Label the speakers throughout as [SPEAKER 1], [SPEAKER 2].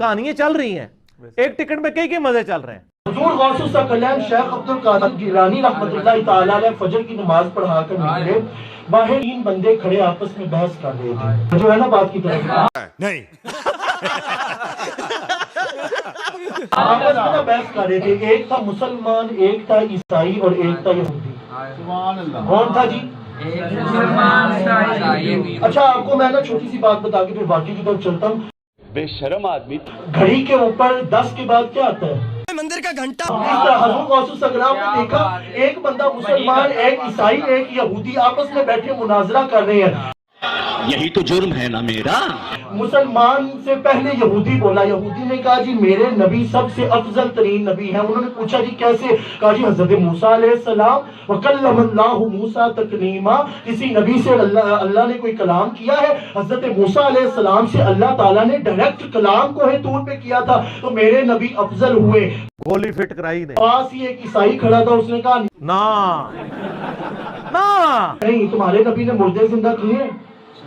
[SPEAKER 1] कहानियां चल रही हैं, एक टिकट में कई मजे चल रहे हैं।
[SPEAKER 2] हुजूर गौसुल सकलैन शेख अब्दुल कादिर जिलानी रहमतुल्लाह ताला अलैह फजर की नमाज पढ़ा कर निकले। बाहर 3 बंदे खड़े आपस में बहस कर रहे थे, जो है ना बात की तरफ नहीं आपस में ना बहस कर रहे थे। एक था मुसलमान, एक था ईसाई और एक था यहूदी। कौन था जी? अच्छा, आपको मैं ना छोटी सी बात बता के फिर बाकी की तरफ चलता हूँ।
[SPEAKER 3] बेशरम आदमी।
[SPEAKER 2] घड़ी के ऊपर 10 के बाद क्या आता है?
[SPEAKER 4] मंदिर का घंटा।
[SPEAKER 2] हुजूर गौसुल सकलाम ने देखा एक बंदा मुसलमान, एक ईसाई, एक यहूदी आपस में बैठे मुनाजरा कर रहे हैं।
[SPEAKER 3] यही तो जुर्म है ना मेरा।
[SPEAKER 2] मुसलमान से पहले यहूदी बोला। यहूदी ने कहा जी मेरे नबी सबसे अफजल तरीन नबी है। उन्होंने पूछा जी कैसे? कहा जी हजरत मूसा अलैहिस्सलाम व कल्लमल्लाहु मूसा तकलीमा, किसी नबी से अल्लाह ने कोई कलाम किया है? हजरत मूसा अलैहिस्सलाम से अल्लाह ताला ने डायरेक्ट कलाम को है तूर पे किया था, तो मेरे नबी अफजल हुए।
[SPEAKER 1] गोली फिट कराई ने।
[SPEAKER 2] पास ही एक ईसाई खड़ा था, उसने कहा
[SPEAKER 1] ना ना
[SPEAKER 2] नहीं, तुम्हारे नबी ने मुर्दे जिंदा किए।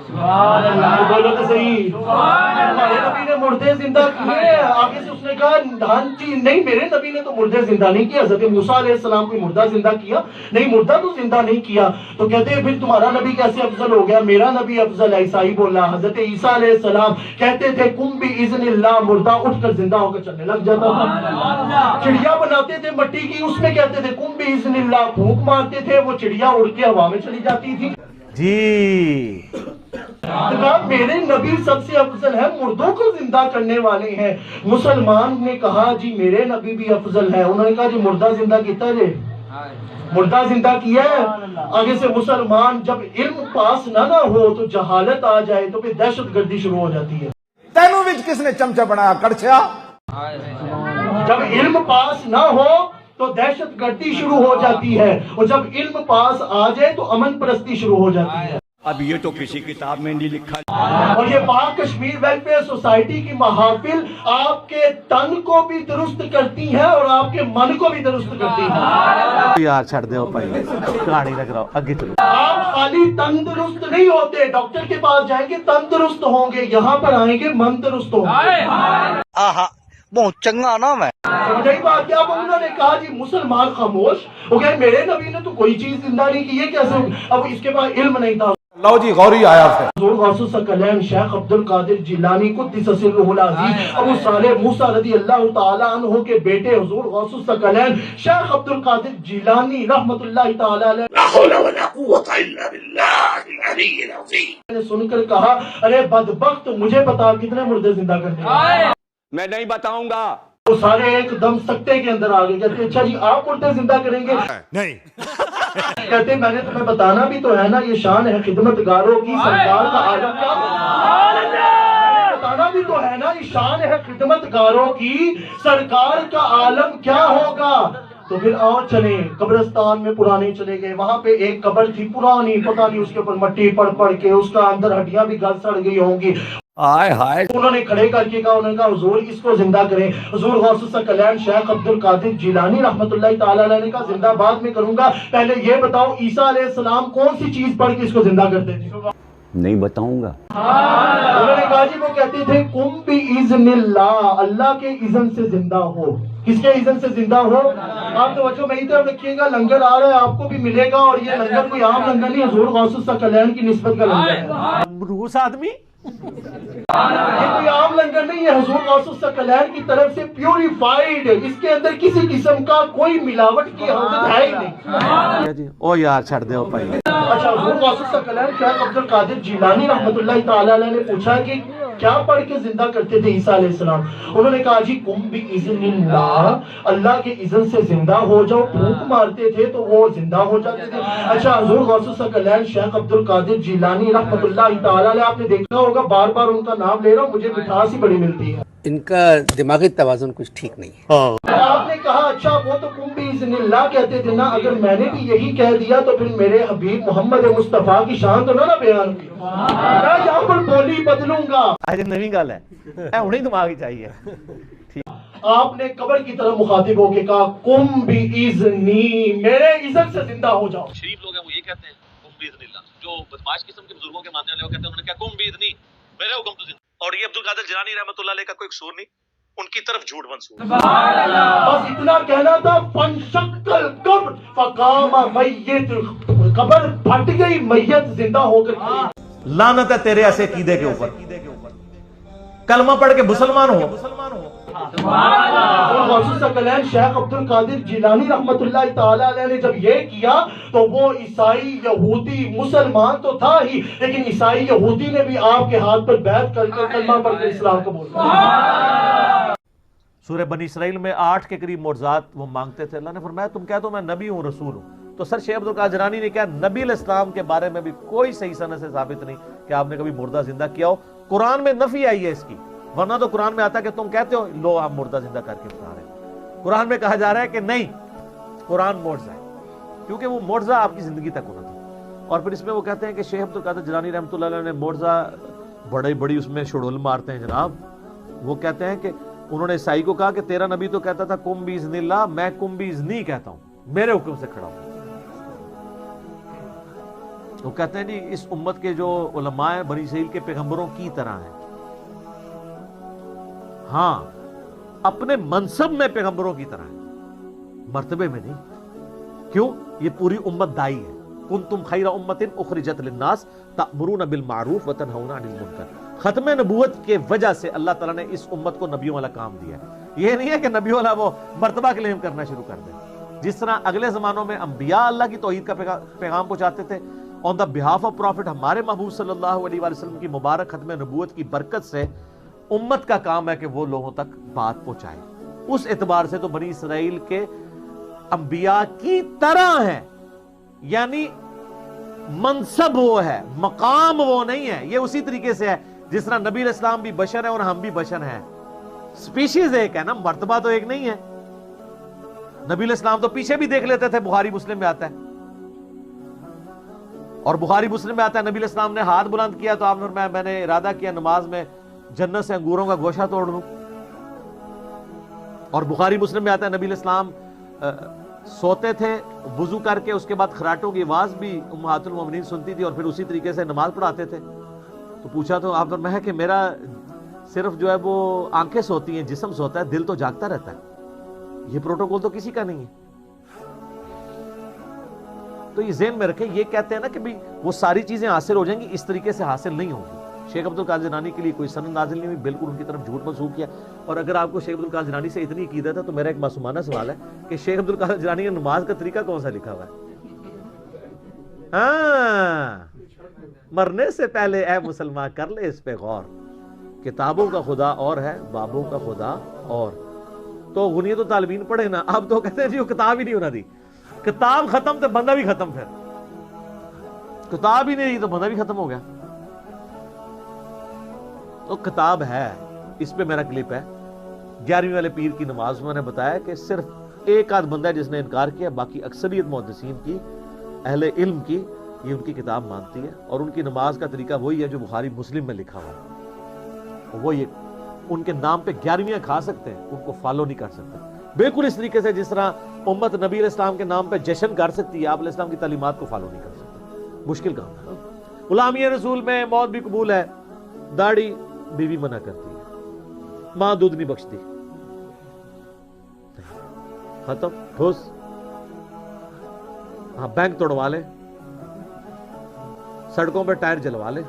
[SPEAKER 2] बोलो तो सही, हमारे नबी ने मुर्दे जिंदा किए। आगे से उसने कहा नहीं, मेरे नबी ने तो मुर्दे जिंदा नहीं किया। हज़रत मूसा अलैहिस्सलाम कोई मुर्दा जिंदा किया? नहीं, मुर्दा तो जिंदा नहीं किया। तो कहते हैं फिर तुम्हारा नबी कैसे अफजल हो गया? मेरा नबी अफजल है। ईसाई बोला। हज़रत ईसा अलैहिस्सलाम कहते थे कुम भी इज़्निल्लाह, मुर्दा उठकर जिंदा होकर चलने लग जाता था। चिड़िया बनाते थे मट्टी की, उसमें कहते थे कुम भी इज़्निल्लाह, फूंक मारते थे, वो चिड़िया उड़ के हवा में चली जाती थी
[SPEAKER 1] जी।
[SPEAKER 2] तो कहा मेरे नबी सबसे अफजल है, मुर्दों को जिंदा करने वाले हैं। मुसलमान ने कहा जी मेरे नबी भी अफजल है। उन्होंने कहा जी मुर्दा जिंदा किया जी, मुर्दा जिंदा किया है। आगे से मुसलमान जब इल्म पास ना हो तो जहालत आ जाए तो फिर दहशत गर्दी शुरू हो जाती है।
[SPEAKER 4] तेनों विच किसने चमचा बनाया? कड़छा।
[SPEAKER 2] जब इल्म पास ना हो तो दहशत गर्दी शुरू हो जाती है, और जब इल्म पास आ जाए तो अमन परस्ती शुरू हो जाती है।
[SPEAKER 3] अब ये तो किसी किताब में नहीं लिखा।
[SPEAKER 2] और ये पाक कश्मीर वेलफेयर सोसाइटी की महाफिल आपके तन को भी दुरुस्त करती है और आपके मन को भी दुरुस्त करती है।
[SPEAKER 1] यार छड़ दो भाई, कहानी न कराओ, आगे चलो।
[SPEAKER 2] आप खाली तंदुरुस्त नहीं होते, डॉक्टर के पास जाएंगे तंदुरुस्त होंगे, यहाँ पर आएंगे मन दुरुस्त होंगे।
[SPEAKER 4] आहा, बहुत चंगा ना मैं।
[SPEAKER 2] समझ बात क्या? उन्होंने कहा जी मुसलमान खामोश हो गए, मेरे नबी ने तो कोई चीज जिंदा नहीं की, ये कैसे? अब इसके बाद इल्म नहीं था।
[SPEAKER 4] लो जी गौरी आया है।
[SPEAKER 2] हुजूर गौसुल सकलैन शेख अब्दुल कादिर जिलानी कुद्दिस सिर्रुहुल अज़ीज़ अबू सालेह मूसा रज़ियल्लाहु ताला अन्हु के बेटे हुजूर गौसुल सकलैन शेख अब्दुल कादिर जिलानी रहमतुल्लाहि ताला अलैह ला हौला वला कुव्वता इल्ला बिल्लाहिल अलीय्यिल अज़ीम ने सुनकर कहा अरे बदबख्त, मुझे बता कितने मुर्दे जिंदा करने?
[SPEAKER 3] मैं नहीं बताऊंगा।
[SPEAKER 2] वो सारे एकदम सकते के अंदर आ गए। कहते अच्छा जी आप मुर्दे जिंदा करेंगे?
[SPEAKER 4] नहीं।
[SPEAKER 2] कहते मैंने तुम्हें बताना भी तो है ना, ये शान है खिदमतगारों की, सरकार का आलम क्या बताना भी तो है ना, ये शान है खिदमतगारों की, सरकार का आलम क्या होगा। तो फिर आओ चले कब्रिस्तान में पुराने चले गए। वहां पे एक कब्र थी पुरानी, पता नहीं उसके ऊपर मट्टी पड़ पड़ के उसका अंदर हड्डियां भी गल सड़ गई होंगी।
[SPEAKER 4] हाय हाय।
[SPEAKER 2] उन्होंने खड़े करके कहा, उन्होंने कहा हुजूर इसको जिंदा करें। हुजूर गौसुल सकलैन शेख अब्दुल कादिर जिलानी रहमतुल्लाहि ताला अलैह ने कहा जिंदा बाद में करूंगा, पहले ये बताओ ईसा अलैहिस्सलाम कौन सी चीज पढ़ के इसको जिंदा करते थे?
[SPEAKER 3] नहीं बताऊंगा।
[SPEAKER 2] उन्होंने कहा जी वो कहते थे कुम भी इज़्निल्लाह, अल्लाह के इज़्न से जिंदा हो। किसके इज़्न से जिंदा हो? आप तो बच्चों मेरी तरफ रखिएगा, लंगर आ रहा है आपको भी मिलेगा, और ये लंगर कोई आम लंगर नहीं, हुजूर गौसुल सकलैन की निस्बत का लंगर है।
[SPEAKER 1] रूस आदमी
[SPEAKER 2] ये कोई आम लंगर नहीं है, हुजूर गौसुल सकलैन की तरफ से प्यूरिफाइड, इसके अंदर किसी किस्म का कोई मिलावट की आदत है ही नहीं।
[SPEAKER 1] ओ यार छड़ दो भाई।
[SPEAKER 2] अच्छा, हुजूर गौसुल सकलैन शेख अब्दुल कादिर जिलानी रहमतुल्लाहि ताला अलैह ने पूछा कि क्या पढ़ के जिंदा करते थे ईसा अलैहिस्सलाम? उन्होंने कहा जी कुम भी इज़्निल्लाह, अल्लाह के इज़्न से जिंदा हो जाओ। फूंक मारते थे तो वो जिंदा हो जाते थे। अच्छा, हुजूर गौसुल सकलैन शेख अब्दुल कादिर जिलानी रहमतुल्लाहि ताला अलैह, आपने देखा होगा बार बार उनका नाम ले रहा हूँ, मुझे मिठास ही बड़ी मिलती है।
[SPEAKER 5] इनका दिमागी तवाज़ुन कुछ ठीक नहीं है।
[SPEAKER 2] आपने कहा अच्छा वो तो कुम भी इज़्निल्लाह कहते थे ना, अगर मैंने भी यही कह दिया तो फिर मेरे हबीब मोहम्मद मुस्तफा की शान तो ना बयान की, मैं यहाँ पर बोली बदलूंगा।
[SPEAKER 1] आज नवी गल है, हुणे दिमाग ही चाहिए।
[SPEAKER 2] आपने कब्र की तरफ मुखातिब होके कहा कुम भी इज़नी, मेरे इज़्न से जिंदा हो जाओ।
[SPEAKER 6] शरीफ लोग हैं वो ये कहते हैं कुम भी इज़्निल्लाह, जो बदमाश किस्म के बुजुर्गों के मानने वाले वो कहते हैं उन्होंने क्या कुम भी इज़नी, मेरे हुक्म तो जिंदा। और ये अब्दुल कादिर जिलानी रहमतुल्लाह अलैह का कोई कसूर नहीं, उनकी तरफ झूठ मंसूब।
[SPEAKER 2] बस इतना कहना था, फंशक्कल कब्र फकामा मय्यत, कब्र फट गई, मैयत जिंदा होकर खड़ी।
[SPEAKER 1] लानत है तेरे ऐसे कीदे के ऊपर, कलमा पढ़ के मुसलमान हो।
[SPEAKER 2] कलैन शेख अब्दुल कादिर जिलानी रहमतुल्लाह ताला अलैह ने जब ये किया तो वो ईसाई यहूदी मुसलमान तो था ही, लेकिन ईसाई यहूदी ने भी आपके हाथ पर बैत करके कलमा पढ़ के इस्लाम कबूल किया।
[SPEAKER 1] सूरह बनी इसराइल में 8 के करीब मोज़ात वो मांगते थे। अल्लाह ने फरमाया तुम कह दो मैं नबी हूँ, रसूल हूँ। तो सर शेख अब्दुल कादिर जिलानी ने क्या, नबी अलैहिस्सलाम के बारे में भी कोई सही सनद से साबित नहीं कि आपने कभी मुर्दा जिंदा किया हो। कुरान में नफी आई है इसकी, वरना तो कुरान में आता कि तुम कहते हो लो आप मुर्दा जिंदा करके बता रहे हैं। कुरान में कहा जा रहा है कि नहीं, कुरान मुर्जा है, क्योंकि वो मुर्जा आपकी जिंदगी तक होना था। और फिर इसमें वो कहते हैं कि शेख अब्दुल कादिर जिलानी रहमतुल्लाह अलैह ने मुर्जा बड़ी उसमें शुड़ुल मारते हैं जनाब। वो कहते हैं कि उन्होंने ईसाई को कहा कि तेरा नबी तो कहता था कुम बिइज़्निल्लाह, मैं कुम बिइज़्नी कहता हूं, मेरे हुक्म से खड़ा हूं। वो कहते हैं जी इस उम्मत के जो उलमा हैं बनी इसराइल के पैगंबरों की तरह हैं। हाँ, अपने मनसब में पैगंबरों की तरह है, मर्तबे में नहीं। क्यों? ये पूरी उम्मत दाई है। कुंतुम खैरा उम्मतिन उखरिजत लिन्नास तअमुरूना बिल मारूफ व तनहौना अनिल मुनकर। खत्म नबूवत के वजह से अल्लाह ताला ने इस उम्मत को नबियों वाला काम दिया है। ये नहीं है कि नबियों वाला वो मर्तबा क्लेम करना शुरू कर दे। जिस तरह अगले जमानों में अंबिया अल्लाह की तौहीद का पैगाम पहुंचाते थे, on the behalf of profit हमारे महबूब सल्लल्लाहु अलैहि वसल्लम की मुबारक खत्म नबूवत की बरकत से उम्मत का काम है कि वो लोगों तक बात पहुंचाए। उस एतबार से तो बनी इसराइल के अंबिया की तरह है, यानी मनसब वो है, मकाम वो नहीं है। ये उसी तरीके से है जिस तरह नबी अलैहिस्सलाम भी बशर है और हम भी बशर हैं। स्पीशीज एक है ना, मर्तबा तो एक नहीं है। नबी अलैहिस्सलाम तो पीछे भी देख लेते थे, बुखारी मुस्लिम में आता है। और बुखारी मुस्लिम में आता है नबी अलैहिस्सलाम ने हाथ बुलंद किया तो आपने फरमाया मैंने इरादा किया नमाज में जन्नत से अंगूरों का गोशा तोड़ लूं। और बुखारी मुस्लिम में आता है नबी अलैहिस्सलाम सोते थे वुजू करके, उसके बाद खराटों की आवाज भी उम्महातुल मोमिनीन सुनती थी और फिर उसी तरीके से नमाज पढ़ाते थे। तो पूछा तो आपने फरमाया कि मेरा सिर्फ जो है वो आंखें सोती हैं, जिस्म सोता है, दिल तो जागता रहता है। ये प्रोटोकॉल तो किसी का नहीं है। तो ये ज़हन में रखें, ये कहते हैं ना कि भाई वो सारी चीजें हासिल हो जाएंगी, इस तरीके से हासिल नहीं होंगी। शेख अब्दुल कादिर जिलानी के लिए कोई सनद नाज़िल नहीं हुई, बिल्कुल उनकी तरफ झूठ मंसूब किया। और अगर आपको शेख अब्दुल कादिर जिलानी से इतनी अकीदत है तो मेरा एक मासूमाना सवाल है कि शेख अब्दुल कादिर जिलानी ने नमाज का तरीका कौन सा लिखा हुआ है? हाँ, मरने से पहले ऐ मुसलमान कर ले इस पे गौर, किताबों का खुदा और है, बाबों का खुदा और। तो गुनियत तो तालिबीन पढ़े ना, अब तो कहते हैं जी वो किताब ही नहीं होना दी। किताब खत्म तो बंदा भी खत्म, फिर किताब ही नहीं रही तो बंदा भी खत्म हो गया। तो किताब है, इस पे मेरा क्लिप है। 11वीं वाले पीर की नमाज में मैंने बताया कि सिर्फ एक आध बंदा है जिसने इनकार किया, बाकी अक्सरियत मुहद्दिसीन की, अहले इल्म की, ये उनकी किताब मानती है। और उनकी नमाज का तरीका वही है जो बुखारी मुस्लिम में लिखा हुआ है। वो ये उनके नाम पे 11वीं खा सकते हैं, उनको फॉलो नहीं कर सकते। बिल्कुल इस तरीके से जिस तरह उम्मत नबी अलैहिस्सलाम के नाम पे जश्न कर सकती है, आप अलैहिस्सलाम की तालीमात को फॉलो नहीं कर सकते। मुश्किल काम है। गुलामी रसूल में मौत भी कबूल है, दाढ़ी बीवी मना करती है, मां दूध नहीं बख्शती, खत्म, ठोस। हाँ, बैंक तोड़वा ले, सड़कों पर टायर जलवा ले,